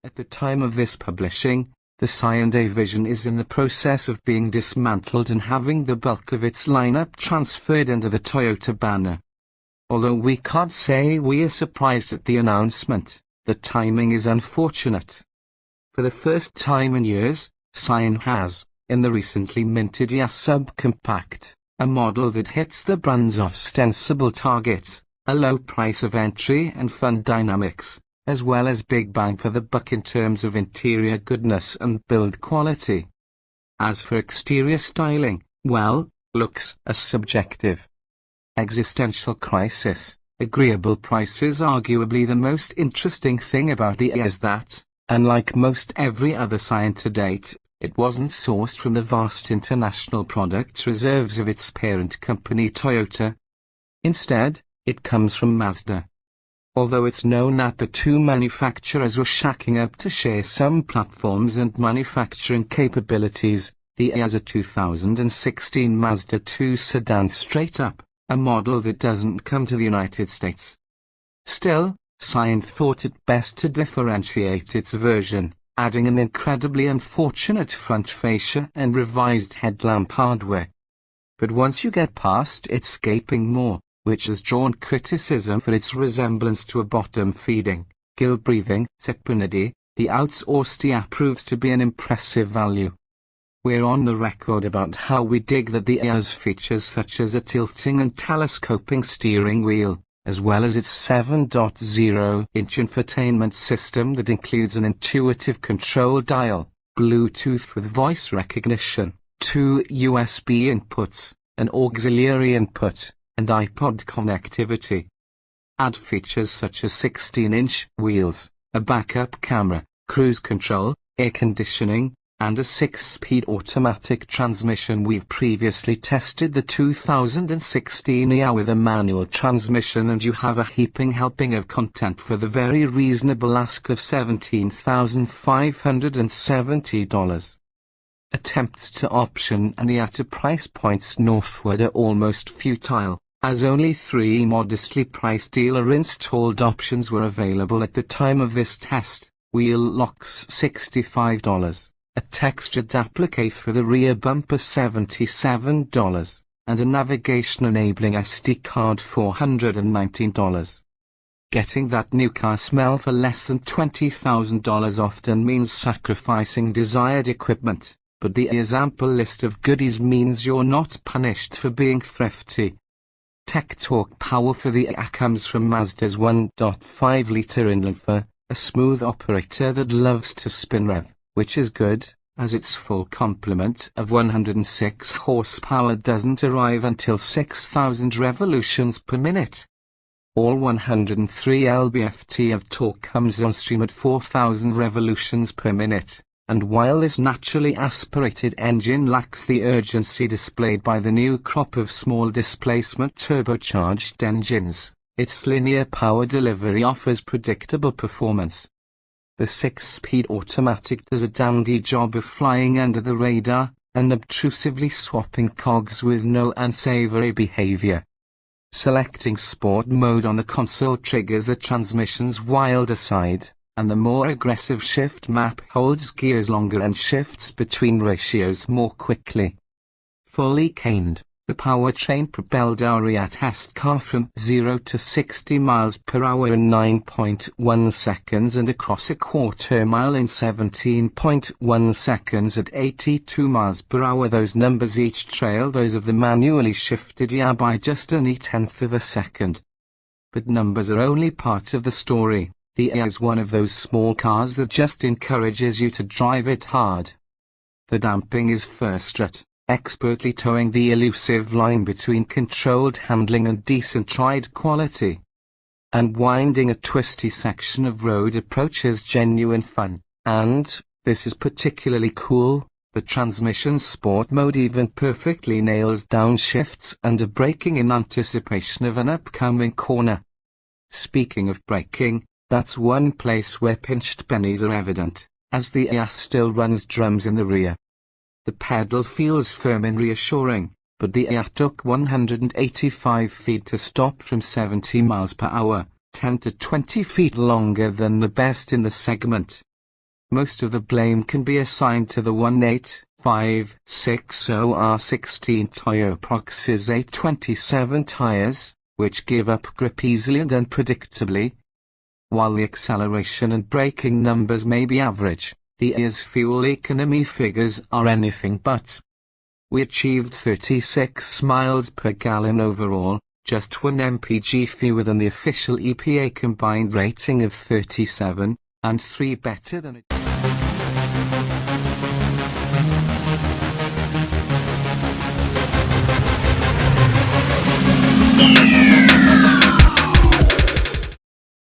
At the time of this publishing, the Scion division is in the process of being dismantled and having the bulk of its lineup transferred under the Toyota banner. Although we can't say we are surprised at the announcement, the timing is unfortunate. For the first time in years, Scion has, in the recently minted subcompact, a model that hits the brand's ostensible targets, a low price of entry and fun dynamics, as well as big bang for the buck in terms of interior goodness and build quality. As for exterior styling, well, looks are subjective. Existential crisis, agreeable prices. Arguably the most interesting thing about the is that, unlike most every other Scion to date, it wasn't sourced from the vast international product reserves of its parent company Toyota. Instead, it comes from Mazda. Although it's known that the two manufacturers were shacking up to share some platforms and manufacturing capabilities, the is a 2016 Mazda 2 sedan straight up, a model that doesn't come to the United States. Still, Scion thought it best to differentiate its version, adding an incredibly unfortunate front fascia and revised headlamp hardware. But once you get past its gaping maw, which has drawn criticism for its resemblance to a bottom-feeding, gill-breathing cyprinid, the Outs proves to be an impressive value. We're on the record about how we dig that the has features such as a tilting and telescoping steering wheel, as well as its 7.0-inch infotainment system that includes an intuitive control dial, Bluetooth with voice recognition, 2 USB inputs, an auxiliary input, and Ipod connectivity. Add features such as 16-inch wheels, a backup camera, cruise control, air conditioning, and a 6-speed automatic transmission. We've previously tested the 2016 EA with a manual transmission, and you have a heaping helping of content for the very reasonable ask of $17,570. Attempts to option an EA at price points northward are almost futile, as only 3 modestly priced dealer-installed options were available at the time of this test: wheel locks $65, a textured applique for the rear bumper $77, and a navigation-enabling SD card $419. Getting that new car smell for less than $20,000 often means sacrificing desired equipment, but the EA's ample list of goodies means you're not punished for being thrifty. Tech torque power for the EA comes from Mazda's 1.5-liter inline four, a smooth operator that loves to spin rev, which is good, as its full complement of 106 horsepower doesn't arrive until 6,000 revolutions per minute. All 103 lb-ft of torque comes on stream at 4,000 revolutions per minute. And while this naturally aspirated engine lacks the urgency displayed by the new crop of small displacement turbocharged engines, its linear power delivery offers predictable performance. The 6-speed automatic does a dandy job of flying under the radar, unobtrusively swapping cogs with no unsavory behavior. Selecting sport mode on the console triggers the transmission's wilder side, and the more aggressive shift map holds gears longer and shifts between ratios more quickly. Fully caned, the powertrain propelled our EA test car from 0 to 60 miles per hour in 9.1 seconds and across a quarter mile in 17.1 seconds at 82 miles per hour. Those numbers each trail those of the manually shifted EA by just a neat tenth of a second. But numbers are only part of the story. The EA is one of those small cars that just encourages you to drive it hard. The damping is first rate, expertly towing the elusive line between controlled handling and decent ride quality. Unwinding a twisty section of road approach is genuine fun, and, this is particularly cool, the transmission sport mode even perfectly nails downshifts under braking in anticipation of an upcoming corner. Speaking of braking, that's one place where pinched pennies are evident, as the EA still runs drums in the rear. The pedal feels firm and reassuring, but the EA took 185 feet to stop from 70 miles per hour, 10 to 20 feet longer than the best in the segment. Most of the blame can be assigned to the 18560R16 Toyo Proxys 827 tires, which give up grip easily and unpredictably. While the acceleration and braking numbers may be average, the heir's fuel economy figures are anything but. We achieved 36 miles per gallon overall, just 1 mpg fewer than the official EPA combined rating of 37, and 3 better than it.